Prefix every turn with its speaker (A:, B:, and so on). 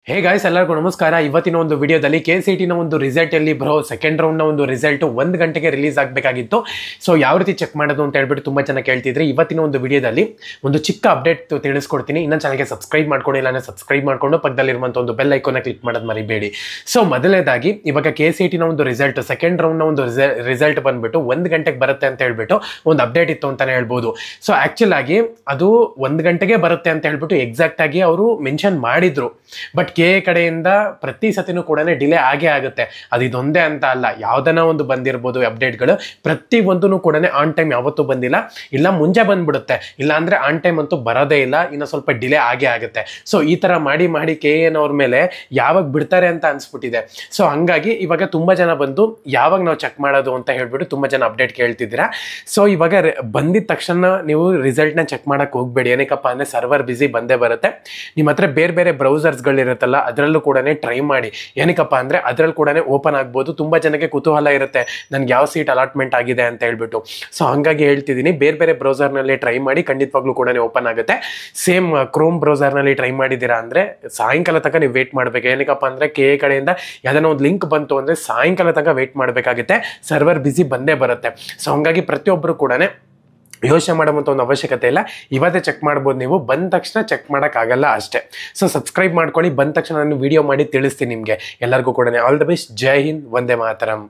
A: Hey guys ಎಲ್ಲರಿಗೂ ನಮಸ್ಕಾರ. ಇವತ್ತಿನ ಒಂದು ವಿಡಿಯೋದಲ್ಲಿ KCET ಒಂದು ರಿಸಲ್ಟ್ ಎಲ್ಲಿ ಬ್ರೋ, ಸೆಕೆಂಡ್ ರೌಂಡ್ನ ಒಂದು ರಿಸಲ್ಟ್ 1 ಗಂಟೆಗೆ ರಿಲೀಸ್ ಆಗಬೇಕಾಗಿತ್ತು. ಸೊ ಯಾವ ರೀತಿ ಚೆಕ್ ಮಾಡೋದು ಅಂತ ಹೇಳ್ಬಿಟ್ಟು ತುಂಬ ಜನ ಕೇಳ್ತಿದ್ರೆ ಇವತ್ತಿನ ಒಂದು ವಿಡಿಯೋದಲ್ಲಿ ಒಂದು ಚಿಕ್ಕ ಅಪ್ಡೇಟ್ ತಿಳಿಸ್ಕೊಡ್ತೀನಿ. ಇನ್ನೊಂದು ಚಾನಲ್ಗೆ ಸಬ್ಸ್ಕ್ರೈಬ್ ಮಾಡ್ಕೊಂಡಿಲ್ಲ ಅಂದರೆ ಸಬ್ಸ್ಕ್ರೈಬ್ ಮಾಡಿಕೊಂಡು ಪಕ್ಕದಲ್ಲಿರುವಂಥ ಒಂದು ಬೆಲ್ ಐಕಾನ್ನ ಕ್ಲಿಕ್ ಮಾಡೋದು ಮರಿಬೇಡಿ. ಸೊ ಮೊದಲನೇದಾಗಿ ಇವಾಗ KCET ಒಂದು ರಿಸಲ್ಟ್, ಸೆಕೆಂಡ್ ರೌಂಡ್ನ ಒಂದು ರಿಸಲ್ಟ್ ಬಂದ್ಬಿಟ್ಟು 1 ಗಂಟೆಗೆ ಬರುತ್ತೆ ಅಂತ ಹೇಳ್ಬಿಟ್ಟು ಒಂದು ಅಪ್ಡೇಟ್ ಇತ್ತು ಅಂತಲೇ ಹೇಳ್ಬೋದು. ಸೊ ಆ್ಯಕ್ಚುಲ್ ಆಗಿ ಅದು 1 ಗಂಟೆಗೆ ಬರುತ್ತೆ ಅಂತ ಹೇಳ್ಬಿಟ್ಟು ಎಕ್ಸಾಕ್ಟ್ ಆಗಿ ಅವರು ಮೆನ್ಷನ್ ಮಾಡಿದ್ರು. ಬಟ್ ಕಡೆಯಿಂದ ಪ್ರತಿ ಸತಿನೂ ಕೂಡ ಡಿಲೇ ಆಗೇ ಆಗುತ್ತೆ. ಅದು ಇದೊಂದೇ ಅಂತ ಅಲ್ಲ, ಯಾವ್ದನ ಒಂದು ಬಂದಿರ್ಬೋದು ಅಪ್ಡೇಟ್ಗಳು, ಪ್ರತಿ ಒಂದೂ ಕೂಡ ಆನ್ ಟೈಮ್ ಯಾವತ್ತೂ ಬಂದಿಲ್ಲ. ಇಲ್ಲ ಮುಂಚೆ ಬಂದ್ಬಿಡುತ್ತೆ, ಇಲ್ಲ ಅಂದ್ರೆ ಆನ್ ಟೈಮ್ ಅಂತೂ ಬರೋದೇ ಇಲ್ಲ, ಇನ್ನು ಸ್ವಲ್ಪ ಡಿಲೇ ಆಗೇ ಆಗುತ್ತೆ. ಸೊ ಈ ತರ ಮಾಡಿ ಮಾಡಿ KN ಅವ್ರ ಮೇಲೆ ಯಾವಾಗ ಬಿಡ್ತಾರೆ ಅಂತ ಅನ್ಸ್ಬಿಟ್ಟಿದೆ. ಸೊ ಹಂಗಾಗಿ ಇವಾಗ ತುಂಬಾ ಜನ ಬಂದು ಯಾವಾಗ ನಾವು ಚೆಕ್ ಮಾಡೋದು ಅಂತ ಹೇಳ್ಬಿಟ್ಟು ತುಂಬಾ ಜನ ಅಪ್ಡೇಟ್ ಕೇಳ್ತಿದ್ದೀರಾ. ಸೊ ಇವಾಗ ಬಂದಿದ ತಕ್ಷಣ ನೀವು ರಿಸಲ್ಟ್ನ ಚೆಕ್ ಮಾಡಕ್ ಹೋಗ್ಬೇಡಿ. ಏನಕ್ಕಪ್ಪ ಅಂದ್ರೆ ಸರ್ವರ್ ಬಿಸಿ ಬಂದೇ ಬರುತ್ತೆ. ನಿಮ್ಮ ಹತ್ರ ಬೇರೆ ಬೇರೆ ಬ್ರೌಸರ್ಸ್ಗಳಿರುತ್ತೆ, ಅದರಲ್ಲೂ ಕೂಡ ಟ್ರೈ ಮಾಡಿ. ಏನಕ್ಕಪ್ಪ ಅಂದ್ರೆ ಅದ್ರಲ್ಲಿ ಕೂಡ ಓಪನ್ ಆಗ್ಬೋದು. ತುಂಬಾ ಜನಕ್ಕೆ ಕುತೂಹಲ ಇರುತ್ತೆ ನನ್ಗೆ ಯಾವ ಸೀಟ್ ಅಲಾಟ್ಮೆಂಟ್ ಆಗಿದೆ ಅಂತ ಹೇಳ್ಬಿಟ್ಟು. ಸೊ ಹಂಗಾಗಿ ಹೇಳ್ತಿದ್ದೀನಿ, ಬೇರೆ ಬೇರೆ ಬ್ರೌಸರ್ನಲ್ಲಿ ಟ್ರೈ ಮಾಡಿ, ಖಂಡಿತವಾಗ್ಲೂ ಕೂಡ ಓಪನ್ ಆಗುತ್ತೆ. ಸೇಮ್ ಕ್ರೋಮ್ ಬ್ರೌಸರ್ನಲ್ಲಿ ಟ್ರೈ ಮಾಡಿದ್ದೀರಾ ಅಂದ್ರೆ ಸಾಯಂಕಾಲ ತನಕ ನೀವು ವೇಟ್ ಮಾಡ್ಬೇಕು. ಏನಕ್ಕಪ್ಪ ಅಂದ್ರೆ ಕಡೆಯಿಂದ ಯಾವ್ದಾನ ಒಂದು ಲಿಂಕ್ ಬಂತು ಅಂದ್ರೆ ಸಾಯಂಕಾಲ ತನಕ ವೇಟ್ ಮಾಡಬೇಕಾಗುತ್ತೆ, ಸರ್ವರ್ ಬಿಸಿ ಬಂದೇ ಬರುತ್ತೆ. ಸೊ ಹಂಗಾಗಿ ಪ್ರತಿಯೊಬ್ಬರು ಕೂಡ ಯೋಚನೆ ಮಾಡುವಂಥ ಒಂದು ಅವಶ್ಯಕತೆ ಇಲ್ಲ. ಇವತ್ತೇ ಚೆಕ್ ಮಾಡ್ಬೋದು, ನೀವು ಬಂದ ತಕ್ಷಣ ಚೆಕ್ ಮಾಡೋಕ್ಕಾಗಲ್ಲ ಅಷ್ಟೇ. ಸೊ ಸಬ್ಸ್ಕ್ರೈಬ್ ಮಾಡ್ಕೊಳ್ಳಿ, ಬಂದ ತಕ್ಷಣ ನಾನು ವಿಡಿಯೋ ಮಾಡಿ ತಿಳಿಸ್ತೀನಿ ನಿಮಗೆ. ಎಲ್ಲರಿಗೂ ಕೂಡ all the best. Jai Hind, Vande Mataram.